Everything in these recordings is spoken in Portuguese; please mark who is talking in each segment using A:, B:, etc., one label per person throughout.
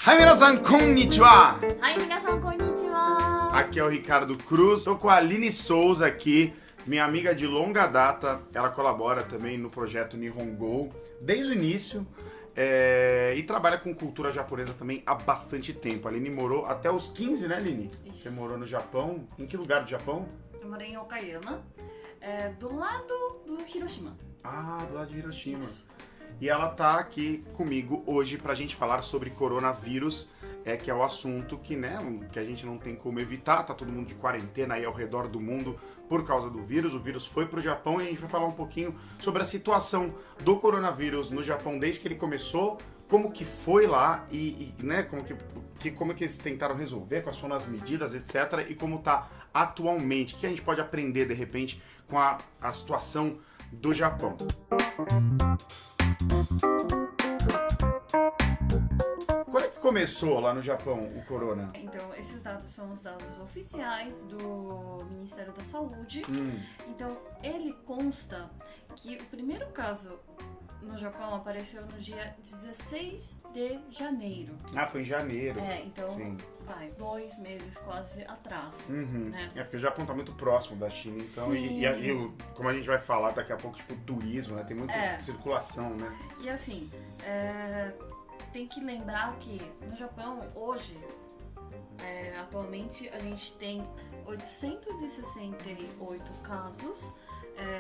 A: Hai, minasan, konnichiwa!
B: Ai, minasan, konnichiwa!
A: Aqui é o Ricardo Cruz. Estou com a Aline Souza aqui, minha amiga de longa data. Ela colabora também no projeto Nihongo desde o início e trabalha com cultura japonesa também há bastante tempo. A Aline morou até os 15, né, Aline?
B: Isso.
A: Você morou no Japão. Em que lugar do Japão?
B: Eu morei em Okayama, do lado do Hiroshima.
A: Ah, do lado de Hiroshima.
B: Isso.
A: E ela tá aqui comigo hoje pra gente falar sobre coronavírus, que é o assunto que, né, que a gente não tem como evitar, tá todo mundo de quarentena aí ao redor do mundo por causa do vírus. O vírus foi pro Japão e a gente vai falar um pouquinho sobre a situação do coronavírus no Japão desde que ele começou, como que foi lá e né, como que eles tentaram resolver, quais foram as medidas, etc. E como tá atualmente, o que a gente pode aprender de repente com a situação do Japão. Quando é que começou lá no Japão o corona?
B: Então, esses dados são os dados oficiais do Ministério da Saúde. Então, ele consta que o primeiro caso no Japão apareceu no dia 16 de janeiro.
A: Ah, foi em janeiro.
B: Então,
A: Sim.
B: 2 meses quase atrás. Né?
A: É porque o Japão tá muito próximo da China, então, como a gente vai falar daqui a pouco, tipo, turismo, né? Tem muita circulação, né?
B: E assim, tem que lembrar que no Japão, hoje, atualmente, a gente tem 868 casos.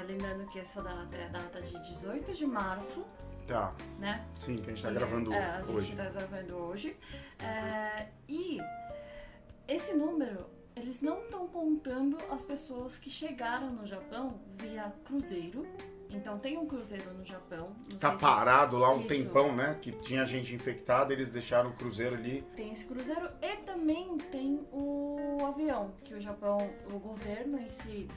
B: Lembrando que essa data é a data de 18 de março.
A: Tá.
B: Né?
A: Sim, que a gente tá gravando hoje.
B: A gente tá gravando hoje. E esse número, eles não estão contando as pessoas que chegaram no Japão via cruzeiro. Então tem um cruzeiro no Japão.
A: Tá parado lá um
B: Isso.
A: tempão, né? Que tinha gente infectada, eles deixaram o cruzeiro ali.
B: Tem esse cruzeiro e também tem o avião, que o Japão, o governo em si,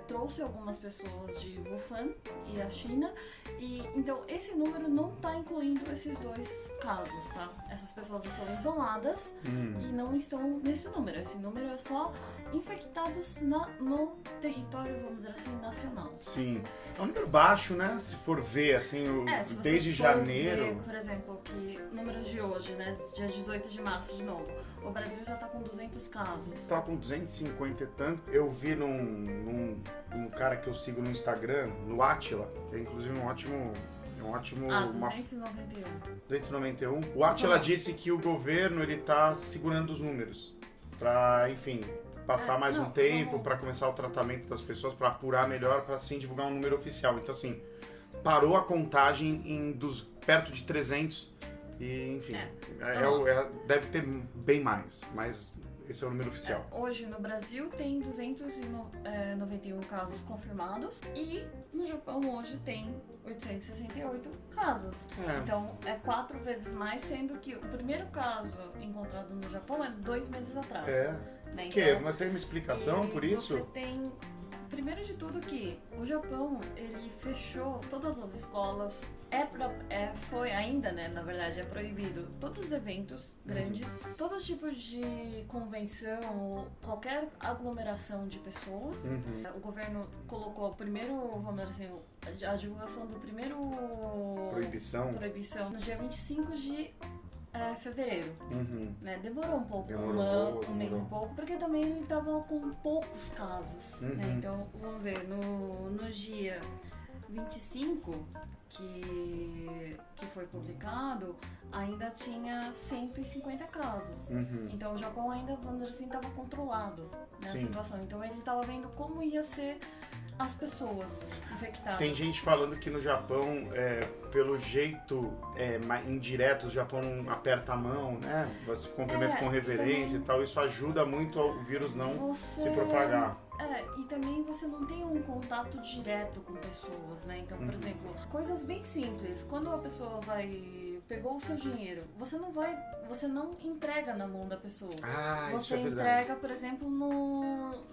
B: trouxe algumas pessoas de Wuhan e a China, e então esse número não está incluindo esses dois casos, tá? Essas pessoas estão isoladas e não estão nesse número. Esse número é só infectados no território, vamos dizer assim, nacional.
A: Sim. É um número baixo, né? Se for ver, assim,
B: Se você
A: desde
B: for
A: janeiro.
B: ver, por exemplo, que números de hoje, né? Dia 18 de março de novo, o Brasil já tá com 200 casos.
A: Tá com 250 e tanto. Eu vi num cara que eu sigo no Instagram, no Atila, que é inclusive um ótimo.
B: 291.
A: 291. O Atila disse que o governo ele tá segurando os números pra, enfim, passar mais um tempo para começar o tratamento das pessoas, para apurar melhor, para assim divulgar um número oficial. Então assim, parou a contagem perto de 300 e enfim, deve ter bem mais, mas esse é o número oficial.
B: Hoje no Brasil tem 291 casos confirmados e no Japão hoje tem 868 casos. Então é 4 vezes mais, sendo que o primeiro caso encontrado no Japão é 2 meses atrás. Né?
A: Então, mas tem uma explicação por isso?
B: Você tem, primeiro de tudo, que o Japão ele fechou todas as escolas. Foi ainda, né? Na verdade, é proibido todos os eventos grandes, todo tipo de convenção ou qualquer aglomeração de pessoas. O governo colocou o primeiro, vamos dizer assim, a divulgação do primeiro proibição no dia 25 de fevereiro. Né? Demorou um pouco, um mês e pouco, porque também ele estava com poucos casos. Né? Então, vamos ver, no dia 25 que foi publicado, ainda tinha 150 casos. Então o Japão ainda, vamos dizer assim, estava controlado, né, a situação. Então ele estava vendo como ia ser as pessoas infectadas.
A: Tem gente falando que no Japão, pelo jeito indireto, o Japão não aperta a mão, né? Você cumprimenta com reverência e tal. Isso ajuda muito ao vírus não se propagar.
B: E também você não tem um contato direto com pessoas, né? Então, por exemplo, coisas bem simples. Quando a pessoa pegou o seu dinheiro, você não entrega na mão da pessoa.
A: Isso
B: você
A: é verdade.
B: entrega, por exemplo,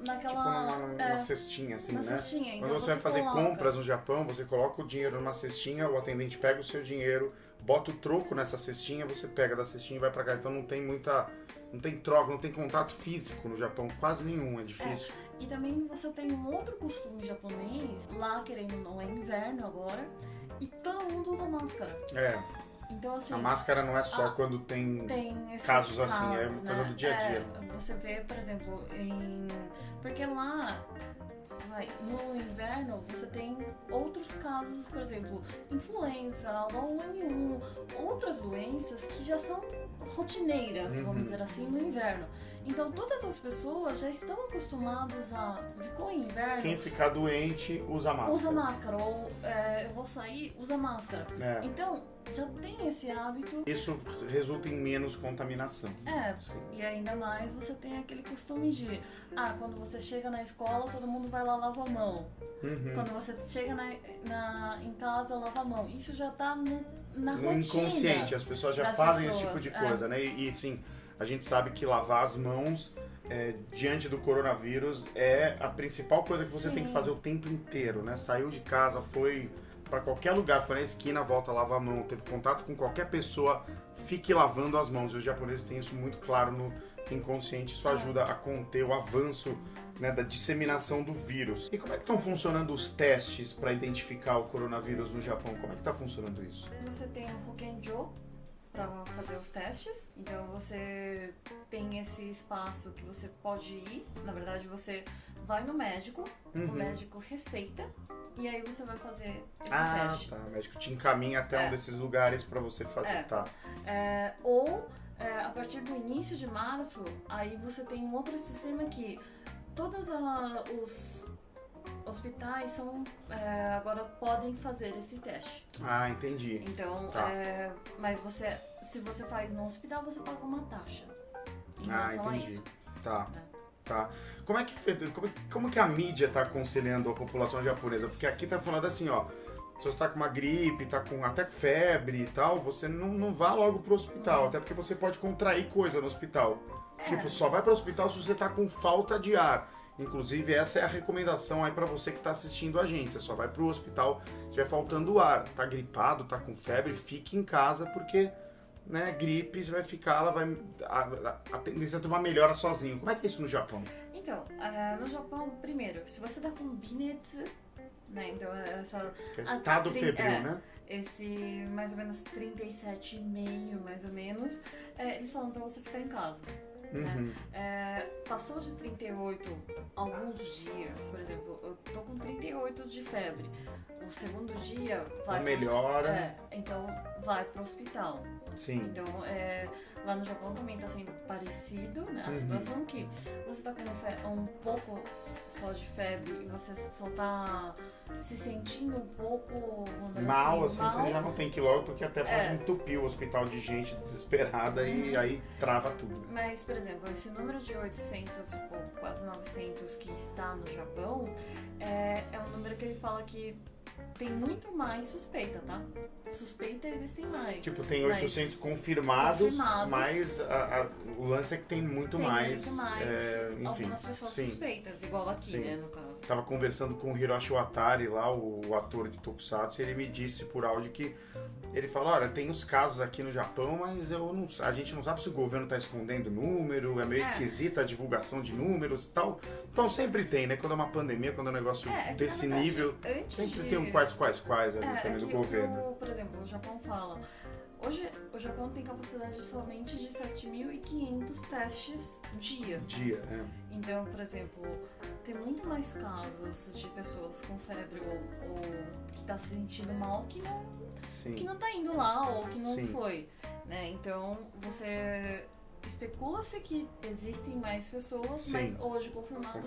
B: naquela...
A: Tipo numa cestinha, assim,
B: na
A: né?
B: cestinha.
A: Quando
B: Então
A: você vai fazer
B: coloca
A: compras no Japão, você coloca o dinheiro numa cestinha, o atendente pega o seu dinheiro, bota o troco nessa cestinha, você pega da cestinha e vai pra cá. Então não tem troca, não tem contato físico no Japão, quase nenhum, é difícil.
B: E também você tem um outro costume japonês, lá querendo ou não, é inverno agora, e todo mundo usa máscara. Então, assim...
A: A máscara não é só quando tem
B: esses
A: casos assim, é
B: casos,
A: coisa do dia a dia.
B: Você vê, por exemplo, porque lá... no inverno você tem outros casos, por exemplo, influenza, H1N1, outras doenças que já são rotineiras, vamos dizer assim, no inverno. Então todas as pessoas já estão acostumadas a... Ficou em inverno...
A: Quem ficar doente usa máscara.
B: Usa máscara, ou eu vou sair, usa máscara.
A: É.
B: Então já tem esse hábito.
A: Isso resulta em menos contaminação.
B: Sim. E ainda mais você tem aquele costume de... quando você chega na escola, todo mundo vai lá lavar a mão. Quando você chega em casa, lava a mão. Isso já tá na rotina.
A: No inconsciente, as pessoas já fazem esse tipo de coisa, né? E sim, a gente sabe que lavar as mãos diante do coronavírus é a principal coisa que você tem que fazer o tempo inteiro, né? Saiu de casa, foi para qualquer lugar, foi na esquina, volta, lava a mão, teve contato com qualquer pessoa, fique lavando as mãos. E os japoneses têm isso muito claro no inconsciente, isso ajuda a conter o avanço, né, da disseminação do vírus. E como é que estão funcionando os testes para identificar o coronavírus no Japão? Como é que está funcionando isso?
B: Você tem o Hokenjo para fazer os testes, então você tem esse espaço que você pode ir. Na verdade, você vai no médico, o médico receita e aí você vai fazer esse teste.
A: Tá. O médico te encaminha até um desses lugares para você fazer, tá?
B: A partir do início de março, aí você tem um outro sistema que todos os hospitais agora podem fazer esse teste.
A: Entendi.
B: Então, mas se você faz no hospital, você paga uma taxa em relação a isso.
A: Tá. Como que a mídia está aconselhando a população japonesa? Porque aqui tá falando assim, ó, se você tá com uma gripe, tá com até febre e tal, você não vá logo pro hospital, até porque você pode contrair coisa no hospital. Tipo, só vai pro hospital se você tá com falta de ar. Inclusive, essa é a recomendação aí pra você que tá assistindo a gente. Você só vai pro hospital se estiver faltando ar, tá gripado, tá com febre, fique em casa, porque, né, gripe, você vai ficar, a tendência é tomar melhora sozinho. Como é que é isso no Japão?
B: Então, no Japão, primeiro, se você tá com binetsu, né, então
A: Que é estado febril, né?
B: Esse mais ou menos 37,5, mais ou menos, eles falam pra você ficar em casa. Passou de 38 alguns dias, por exemplo, eu tô com 38 de febre, o segundo dia vai
A: melhora,
B: então vai pro hospital.
A: Sim.
B: Então lá no Japão também tá sendo parecido, né, a situação que você tá com um pouco só de febre e você só tá se sentindo um pouco
A: mal, assim, você já não tem que ir logo, porque até pode entupir o hospital de gente desesperada e aí trava tudo.
B: Mas, por exemplo, esse número de 800 ou quase 900 que está no Japão é um número que ele fala que tem muito mais suspeita, tá? Suspeita existem mais.
A: Tipo, tem 800 confirmados, mas o lance é que tem muito mais.
B: Enfim, algumas pessoas suspeitas, igual aqui, né, no caso.
A: Tava conversando com o Hiroshi Watari lá, o ator de Tokusatsu, e ele me disse por áudio que ele falou, olha, tem os casos aqui no Japão, mas a gente não sabe se o governo tá escondendo número, é meio esquisita a divulgação de números e tal. Então sempre tem, né? Quando é uma pandemia, quando é um negócio desse nível, sempre tem um quais ali também do governo.
B: Por exemplo, o Japão fala, hoje o Japão tem capacidade somente de 7.500 testes dia. Então, por exemplo, tem muito mais casos de pessoas com febre ou que tá se sentindo mal que não tá indo lá ou que não foi, né? Então, especula-se que existem mais pessoas, mas hoje confirmado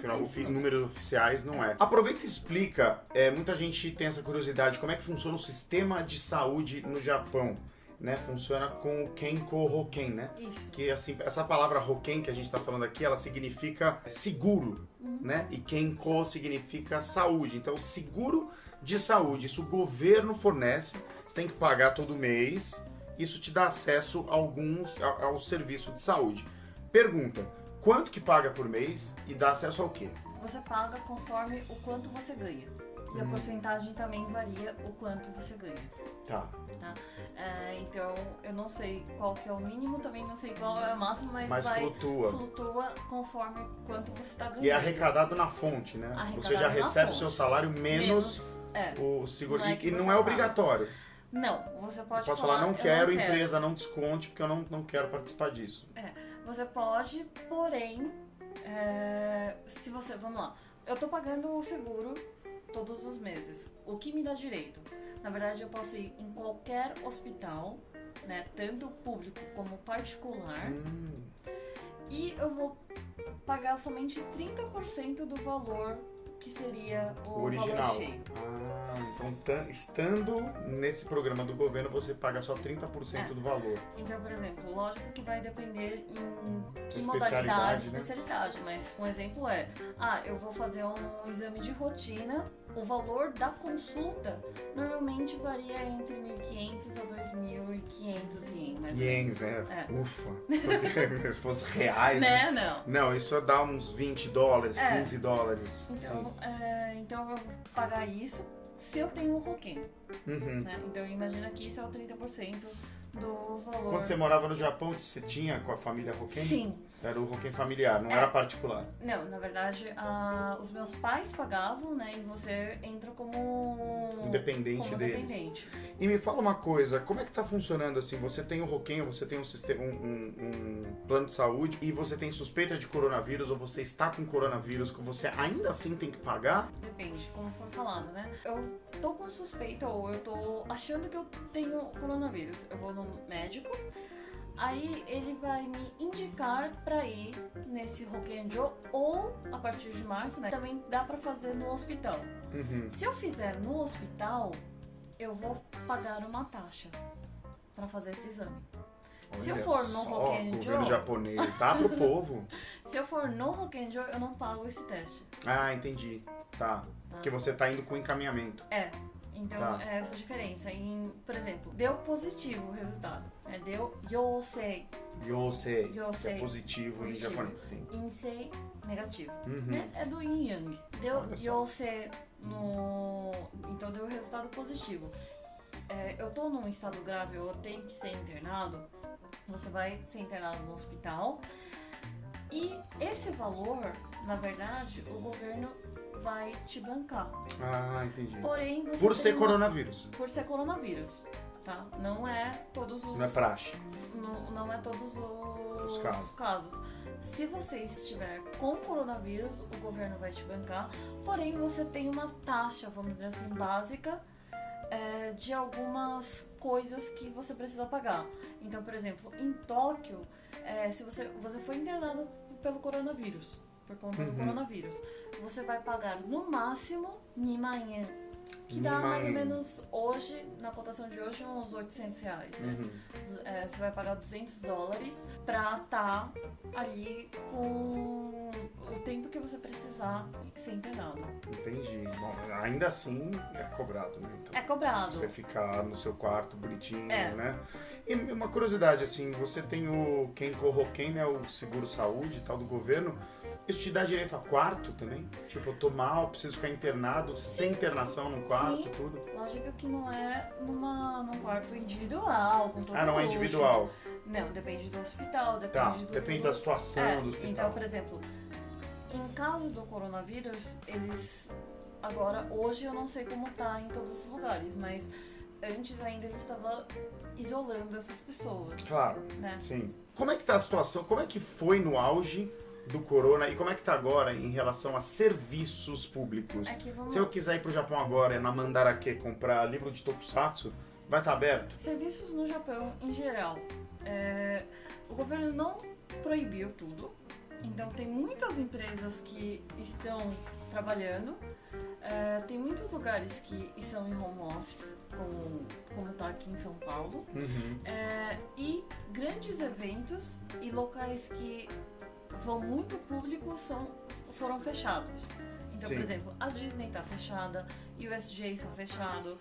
A: números oficiais não é. Aproveita e explica, muita gente tem essa curiosidade, como é que funciona o sistema de saúde no Japão, né? Funciona com o Kenko Hoken, né?
B: Isso.
A: Que assim, essa palavra Hoken que a gente está falando aqui, ela significa seguro, né? E Kenko significa saúde. Então, seguro de saúde, isso o governo fornece, você tem que pagar todo mês. Isso te dá acesso ao serviço de saúde. Pergunta, quanto que paga por mês e dá acesso ao quê?
B: Você paga conforme o quanto você ganha. E a porcentagem também varia o quanto você ganha.
A: Tá.
B: Então, eu não sei qual que é o mínimo, também não sei qual é o máximo, mas flutua conforme quanto você está ganhando.
A: E é arrecadado na fonte, né? Você já recebe o seu salário menos o seguro. E não é obrigatório.
B: Não, você pode
A: Posso
B: falar,
A: falar, não
B: eu
A: quero,
B: não quero.
A: empresa, não desconte, porque eu não quero participar disso.
B: Você pode, porém, se você, vamos lá, eu tô pagando o seguro todos os meses, o que me dá direito? Na verdade, eu posso ir em qualquer hospital, né, tanto público como particular, e eu vou pagar somente 30% do valor que seria o
A: original.
B: valor cheio.
A: Então estando nesse programa do governo, você paga só 30% do valor.
B: Então, por exemplo, lógico que vai depender em que
A: Especialidade,
B: modalidade,
A: né?
B: especialidade, mas um exemplo eu vou fazer um exame de rotina, o valor da consulta normalmente varia entre 1.500 a 2.500 ienes, mais ou
A: Ienes,
B: menos.
A: Ufa. Porque se fosse reais,
B: Né? Não.
A: Não, isso dá uns $20, $15.
B: Então eu vou pagar isso se eu tenho um roquinho.
A: Uhum.
B: Né? Então imagina que isso é o 30% do valor.
A: Quando você morava no Japão, você tinha com a família Hoken?
B: Sim.
A: Era o Hoken familiar, não era particular.
B: Não, na verdade, os meus pais pagavam, né? E você entra como
A: Independente deles.
B: dependente.
A: E me fala uma coisa, como é que tá funcionando assim? Você tem um Hoken, você tem um plano de saúde e você tem suspeita de coronavírus ou você está com coronavírus, que você ainda assim tem que pagar?
B: Depende, como foi falado, né? Eu tô com suspeita ou eu tô achando que eu tenho coronavírus. Eu vou no médico, aí ele vai me indicar pra ir nesse Hokenjo ou a partir de março, né? Também dá pra fazer no hospital.
A: Uhum.
B: Se eu fizer no hospital, eu vou pagar uma taxa pra fazer esse exame. Se eu
A: Olha
B: for no
A: só,
B: Hokenjo,
A: governo japonês, dá pro povo.
B: se eu for no Hokenjo, eu não pago esse teste.
A: Ah, entendi. Tá. Porque você tá indo com encaminhamento.
B: Então
A: Tá.
B: é essa a diferença. Por exemplo, deu positivo o resultado. Deu Yosei.
A: Yosei.
B: Yosei.
A: É positivo em japonês, sim.
B: Insei negativo.
A: Uhum.
B: Né? É do Yin Yang. Deu
A: Olha só.
B: Yosei então deu resultado positivo. Eu tô num estado grave, eu tenho que ser internado. Você vai ser internado no hospital. E esse valor, na verdade, o governo vai te bancar.
A: Ah, entendi.
B: Porém, você
A: Por
B: tem
A: ser
B: uma-
A: coronavírus.
B: Por ser coronavírus, tá? Não é todos os...
A: Não é praxe.
B: Não é todos
A: Os
B: casos. Se você estiver com coronavírus, o governo vai te bancar. Porém, você tem uma taxa, vamos dizer assim, básica de algumas coisas que você precisa pagar. Então, por exemplo, em Tóquio, se você foi internado pelo coronavírus, por conta do coronavírus, você vai pagar no máximo 2万円, que dá mais ou menos hoje, na cotação de hoje, uns R$800, né? Você vai pagar $200 pra estar ali com o tempo que você precisar ser internado.
A: Entendi. Bom, ainda assim é cobrado, né? Então,
B: É cobrado.
A: você ficar no seu quarto bonitinho,
B: É.
A: né? E uma curiosidade, assim, você tem o Kenko Hoken, né? O seguro saúde e tal do governo. Isso te dá direito a quarto também? Tipo, eu tô mal, preciso ficar internado, sem internação no quarto,
B: Sim.
A: tudo?
B: Lógico que não é num quarto individual, com todo
A: Não é
B: luxo.
A: individual.
B: Não, depende do hospital,
A: Tá,
B: depende do...
A: depende da situação do hospital.
B: Então, por exemplo, em caso do coronavírus, eles... Agora, hoje eu não sei como tá em todos os lugares, mas antes ainda eles estavam isolando essas pessoas.
A: Claro,
B: Né?
A: sim. Como é que tá a situação? Como é que foi no auge do corona e como é que tá agora em relação a serviços públicos? Se eu quiser ir pro Japão agora, na Mandarake, comprar livro de Tokusatsu, vai estar aberto?
B: Serviços no Japão, em geral, o governo não proibiu tudo, então tem muitas empresas que estão trabalhando, tem muitos lugares que estão em home office, como está aqui em São Paulo, e grandes eventos e locais que vão muito público foram fechados. Então,
A: Sim.
B: por exemplo, a Disney está fechada, USJ está fechado,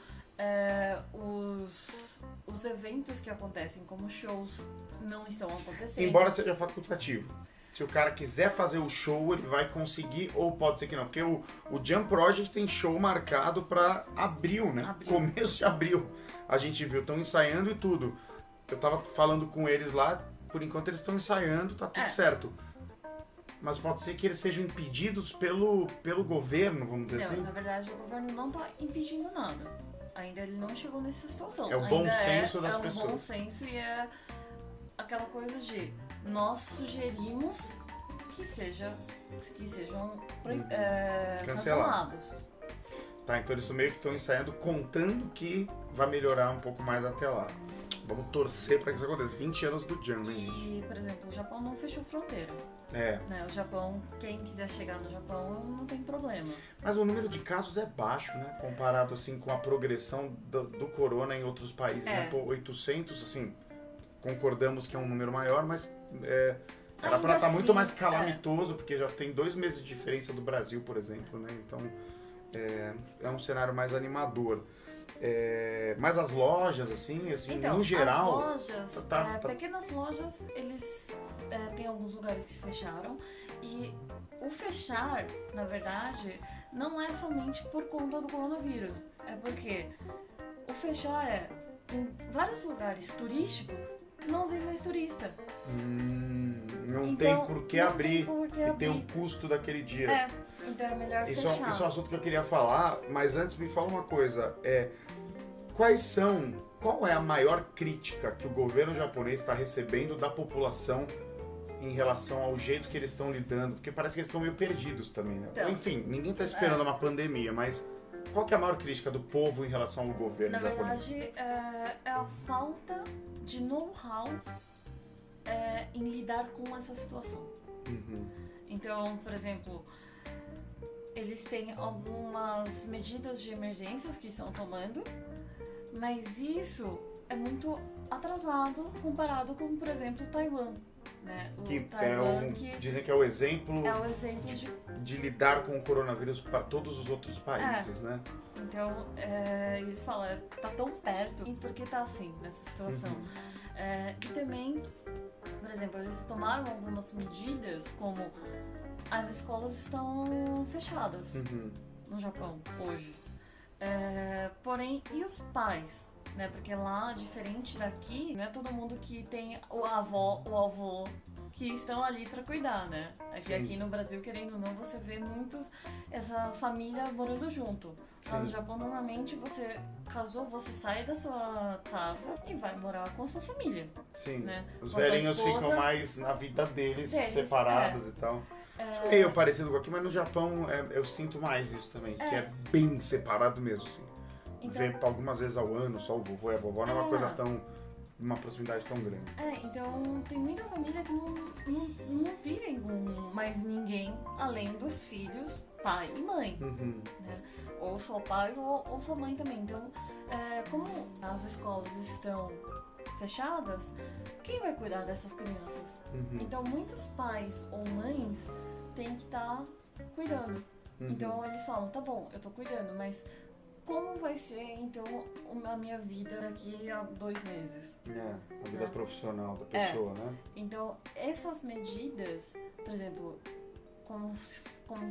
B: os eventos que acontecem como shows não estão acontecendo.
A: Embora seja facultativo. Se o cara quiser fazer o show, ele vai conseguir, ou pode ser que não. Porque o Jump Project tem show marcado para abril, né? Começo de abril. A gente viu, estão ensaiando e tudo. Eu tava falando com eles lá, por enquanto eles estão ensaiando, tá tudo certo. Mas pode ser que eles sejam impedidos pelo governo, vamos dizer assim?
B: Na verdade, o governo não está impedindo nada. ainda ele não chegou nessa situação.
A: É o bom senso das pessoas.
B: É o bom senso e é aquela coisa de nós sugerimos que sejam cancelados.
A: Tá, então eles meio que estão ensaiando, contando que vai melhorar um pouco mais até lá. Vamos torcer para que isso aconteça. 20 anos do Jan, né?
B: E, por exemplo, o Japão não fechou fronteira. Né? O Japão, quem quiser chegar no Japão, não tem problema.
A: Mas o número de casos é baixo, né? Comparado, assim, com a progressão do corona em outros países. Né? Pô, 800, assim, concordamos que é um número maior, mas era para estar muito mais calamitoso, porque já tem 2 meses de diferença do Brasil, por exemplo, né? Então, é um cenário mais animador. Mas as lojas, assim
B: então,
A: no geral...
B: As lojas, pequenas lojas, eles tem alguns lugares que se fecharam. E o fechar, na verdade, não é somente por conta do coronavírus. É porque o fechar em vários lugares turísticos, não vem mais turista.
A: Não
B: então,
A: tem por que abrir
B: e
A: tem o custo daquele dia.
B: Então é melhor
A: Isso
B: fechar.
A: é um assunto que eu queria falar, mas antes me fala uma coisa. Qual é a maior crítica que o governo japonês está recebendo da população em relação ao jeito que eles estão lidando? Porque parece que eles estão meio perdidos também, né? Então, enfim, ninguém está esperando uma pandemia, mas qual que é a maior crítica do povo em relação ao governo japonês?
B: Na verdade, é a falta de know-how em lidar com essa situação. Então, por exemplo, eles têm algumas medidas de emergências que estão tomando, mas isso é muito atrasado comparado com, por exemplo, Taiwan. Né?
A: Dizem que é o exemplo,
B: de
A: lidar com o coronavírus para todos os outros países, né?
B: Então, ele fala, tá tão perto, e por que tá assim, nessa situação? E também, por exemplo, eles tomaram algumas medidas, como as escolas estão fechadas no Japão hoje. Porém, e os pais? Né? Porque lá, diferente daqui, não é todo mundo que tem o avô que estão ali para cuidar, né? Aqui no Brasil, querendo ou não, você vê essa família morando junto. Lá no Japão, normalmente, você casou, você sai da sua casa e vai morar com a sua família.
A: Sim,
B: né?
A: Os
B: com
A: velhinhos ficam mais na vida deles separados e tal. Meio parecido com aqui, mas no Japão eu sinto mais isso também, que é bem separado mesmo, assim. Então, ver algumas vezes ao ano, só o vovô e a vovó não é uma coisa uma proximidade tão grande.
B: Então tem muita família que não vivem com mais ninguém além dos filhos, pai e mãe. Né? Ou só pai ou só mãe também. Então, como as escolas estão fechadas, quem vai cuidar dessas crianças? Então muitos pais ou mães têm que estar cuidando. Então eles falam, tá bom, eu tô cuidando, mas como vai ser, então, a minha vida daqui a 2 meses?
A: A vida profissional da pessoa, né?
B: Então, essas medidas, por exemplo, como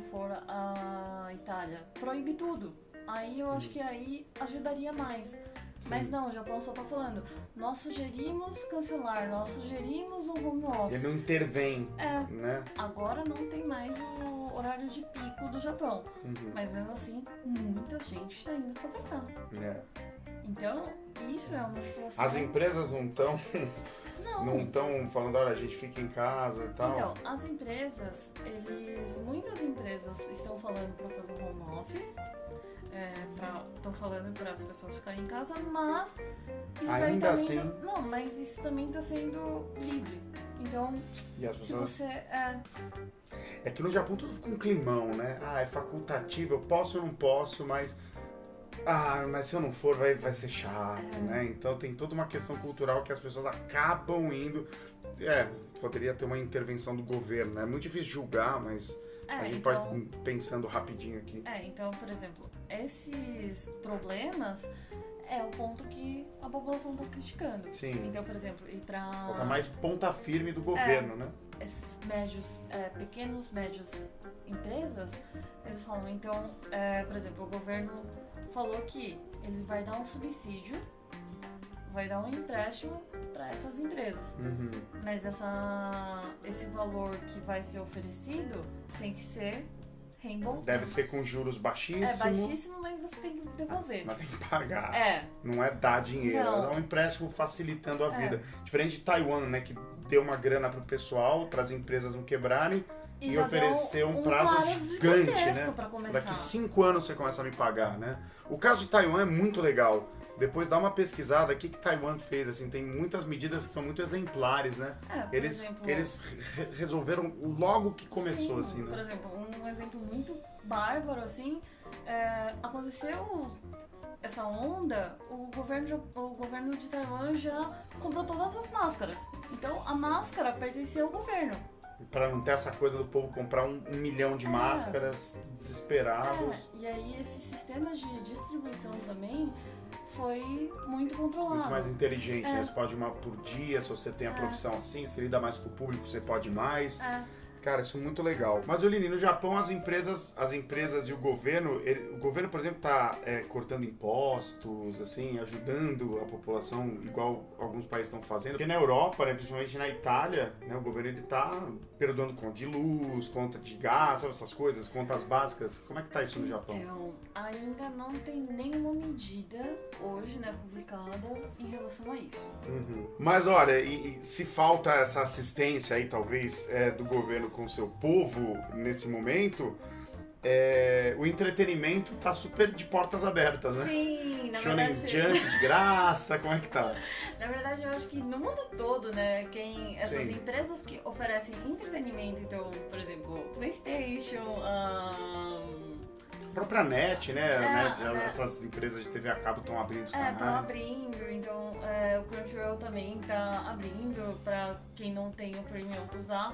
B: for a Itália, proíbe tudo. Aí eu acho que aí ajudaria mais. Mas não, o Japão só tá falando, nós sugerimos cancelar, nós sugerimos um home office.
A: Ele não intervém, né?
B: Agora não tem mais o horário de pico do Japão. Mas mesmo assim, muita gente está indo trabalhar. Então, isso é uma situação...
A: As empresas não estão falando, olha, a gente fica em casa e tal.
B: Então, as empresas, muitas empresas estão falando para fazer home office. Estão falando para as pessoas ficarem em casa, mas isso
A: ainda assim
B: mas isso também está sendo livre. Então,
A: e as pessoas...
B: se você
A: é que no Japão tudo fica um climão, né? É facultativo, eu posso ou não posso, mas se eu não for vai ser chato, né? Então tem toda uma questão cultural que as pessoas acabam indo. Poderia ter uma intervenção do governo, né? É muito difícil julgar, mas a gente pode ir pensando rapidinho aqui.
B: Então, por exemplo, esses problemas é o ponto que a população está criticando.
A: Sim.
B: Então, por exemplo,
A: falta mais ponta firme do governo, né?
B: Esses pequenos, médios empresas, eles falam, então, por exemplo, o governo falou que ele vai dar um subsídio, vai dar um empréstimo para essas empresas. Mas esse valor que vai ser oferecido tem que ser reembolso.
A: Deve ser com juros baixíssimos.
B: É baixíssimo, mas você tem que devolver.
A: Mas tem que pagar.
B: É.
A: Não é dar dinheiro,
B: Não.
A: é dar um empréstimo facilitando a vida. Diferente de Taiwan, né, que deu uma grana pro pessoal, para as empresas não quebrarem e
B: já
A: ofereceu
B: deu
A: um prazo gigante,
B: gigantesco
A: né?
B: pra começar.
A: Daqui 5 anos você começa a me pagar, né? O caso de Taiwan é muito legal. Depois dá uma pesquisada, o que Taiwan fez, assim, tem muitas medidas que são muito exemplares, né?
B: Por exemplo,
A: eles resolveram logo que começou,
B: sim,
A: assim, né?
B: Por exemplo, um exemplo muito bárbaro, assim, aconteceu essa onda, o governo de Taiwan já comprou todas as máscaras. Então a máscara pertencia ao governo.
A: Pra não ter essa coisa do povo comprar 1 milhão de máscaras desesperados.
B: E aí esse sistema de distribuição também foi muito controlado.
A: Muito mais inteligente, né? Você pode uma por dia, se você tem a profissão assim, se lida mais com o público, você pode mais. Cara, isso é muito legal. Mas, Oline, no Japão as empresas e o governo, por exemplo, está cortando impostos, assim, ajudando a população, igual alguns países estão fazendo. Porque na Europa, né, principalmente na Itália, né, o governo está perdoando conta de luz, conta de gás, sabe, essas coisas, contas básicas. Como é que tá isso no Japão?
B: Então, ainda não tem nenhuma medida hoje, né, publicada em relação a isso.
A: Mas, olha, e se falta essa assistência aí, talvez, do governo com o seu povo nesse momento, o entretenimento tá super de portas abertas, né?
B: Sim, na
A: Shonen
B: verdade...
A: Jump de graça, como é que tá?
B: Na verdade, eu acho que no mundo todo, né, essas
A: Sim.
B: empresas que oferecem entretenimento, então, por exemplo, PlayStation,
A: A própria NET, né? Essas empresas de TV a cabo estão abrindo os canais.
B: estão abrindo, então o Crunchyroll também tá abrindo pra quem não tem o Premium usar.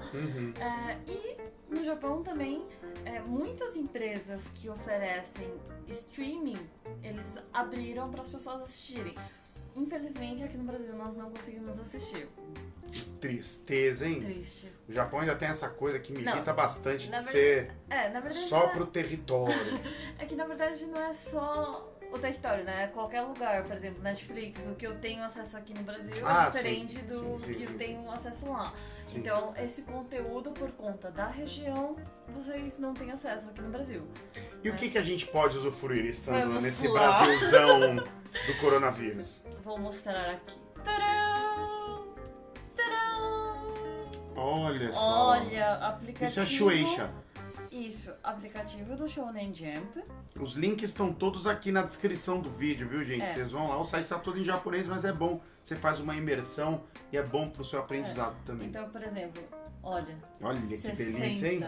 B: E no Japão também, muitas empresas que oferecem streaming, eles abriram para as pessoas assistirem. Infelizmente, aqui no Brasil nós não conseguimos assistir.
A: Que tristeza, hein?
B: Triste.
A: O Japão ainda tem essa coisa que me irrita bastante de
B: na
A: ser
B: na verdade,
A: só pro território.
B: É que na verdade não é só o território, né? É qualquer lugar, por exemplo, Netflix, o que eu tenho acesso aqui no Brasil é diferente do que eu tenho acesso lá.
A: Sim.
B: Então, esse conteúdo, por conta da região, vocês não têm acesso aqui no Brasil.
A: E o que a gente pode usufruir estando
B: Vamos
A: nesse
B: lá.
A: Brasilzão do coronavírus?
B: Vou mostrar aqui. Tcharam! Tcharam!
A: Olha só.
B: Olha, aplicativo...
A: Isso é Shueisha.
B: Isso, aplicativo do Shonen Jump.
A: Os links estão todos aqui na descrição do vídeo, viu, gente? Vocês vão lá, o site está todo em japonês, mas é bom. Você faz uma imersão e é bom pro seu aprendizado também.
B: Então, por exemplo, olha
A: que
B: 60.
A: delícia, hein?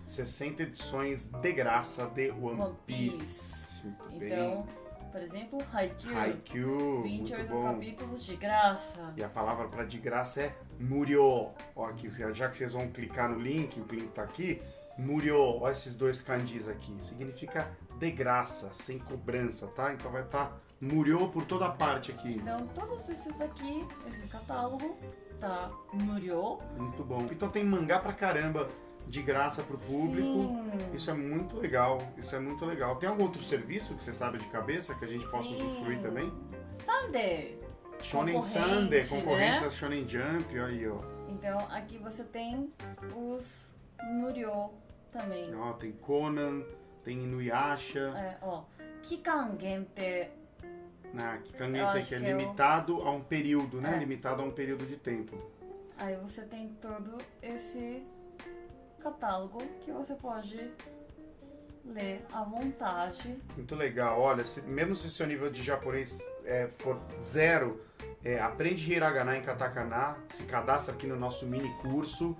A: 60 edições de graça de One Piece. Muito bem.
B: Então, por exemplo, Haikyuu. 28
A: muito bom.
B: capítulos de graça.
A: E a palavra para de graça é Muryo. Ó, aqui, já que vocês vão clicar no link, o link tá aqui. Muryo, olha esses dois kanjis aqui. Significa de graça, sem cobrança, tá? Então vai estar Muryo por toda a parte aqui.
B: Então, todos esses aqui, esse catálogo, tá Muryo.
A: Muito bom. Então tem mangá pra caramba de graça pro público.
B: Sim.
A: Isso é muito legal. Isso é muito legal. Tem algum outro serviço que você sabe de cabeça que a gente possa usufruir também?
B: Sunday.
A: Shonen Sunday, concorrência Shonen Jump, aí, ó.
B: Então, aqui você tem os Muryo também.
A: Ó, tem Conan, tem Inuyasha.
B: Kikan Gente.
A: Kikan que é limitado a um período, né? Limitado a um período de tempo.
B: Aí você tem todo esse catálogo que você pode ler à vontade.
A: Muito legal. Olha, mesmo se seu nível de japonês for 0, aprende hiragana em katakana, se cadastra aqui no nosso mini curso.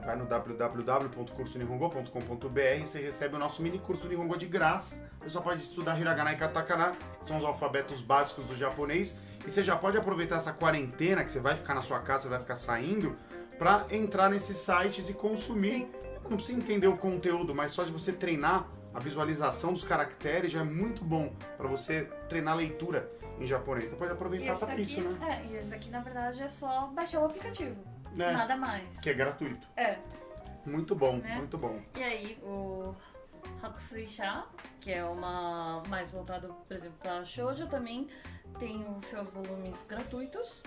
A: Vai no www.cursonihongo.com.br e você recebe o nosso mini curso de Nihongo de graça. Você só pode estudar hiragana e katakana, que são os alfabetos básicos do japonês. E você já pode aproveitar essa quarentena, que você vai ficar na sua casa, você vai ficar saindo, para entrar nesses sites e consumir. Sim. Não precisa entender o conteúdo, mas só de você treinar a visualização dos caracteres já é muito bom para você treinar a leitura em japonês. Então pode aproveitar para isso, né?
B: E esse aqui, na verdade, é só baixar o aplicativo. Nada mais.
A: Que é gratuito. Muito bom, né? Muito bom.
B: E aí, o Hakusuisha, que é uma mais voltado, por exemplo, para shoujo, também tem os seus volumes gratuitos.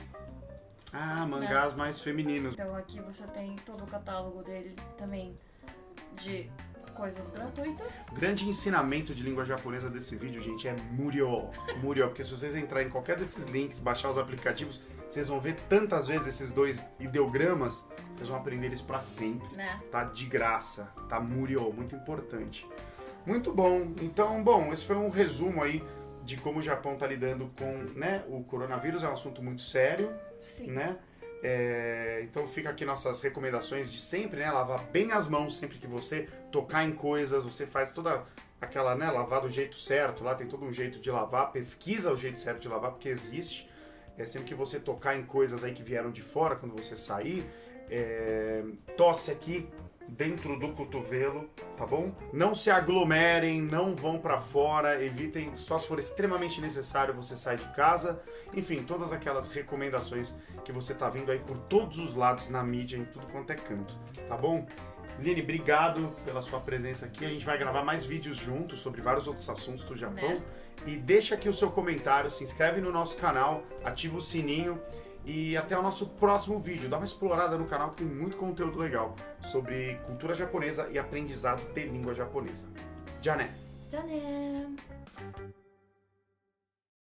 A: Mangás mais femininos.
B: Então aqui você tem todo o catálogo dele também de coisas gratuitas.
A: Grande ensinamento de língua japonesa desse vídeo, gente, é Muryo. Muryo, porque se vocês entrarem em qualquer desses links, baixar os aplicativos, vocês vão ver tantas vezes esses dois ideogramas, vocês vão aprender eles pra sempre.
B: Né?
A: Tá de graça, tá Muryo, muito importante. Muito bom. Então, bom, esse foi um resumo aí de como o Japão tá lidando com, né, o coronavírus. É um assunto muito sério,
B: Sim.
A: né? Então fica aqui nossas recomendações de sempre, né? Lavar bem as mãos sempre que você tocar em coisas, você faz toda aquela, né, lavar do jeito certo, lá tem todo um jeito de lavar, pesquisa o jeito certo de lavar, porque existe. Sempre que você tocar em coisas aí que vieram de fora, quando você sair, tosse aqui dentro do cotovelo, tá bom? Não se aglomerem, não vão pra fora, evitem, só se for extremamente necessário você sai de casa. Enfim, todas aquelas recomendações que você tá vendo aí por todos os lados na mídia, em tudo quanto é canto, tá bom? Lini, obrigado pela sua presença aqui. A gente vai gravar mais vídeos juntos sobre vários outros assuntos do Japão.
B: Né?
A: E deixa aqui o seu comentário, se inscreve no nosso canal, ativa o sininho. E até o nosso próximo vídeo. Dá uma explorada no canal que tem muito conteúdo legal sobre cultura japonesa e aprendizado de língua japonesa. Já né?
B: Já né?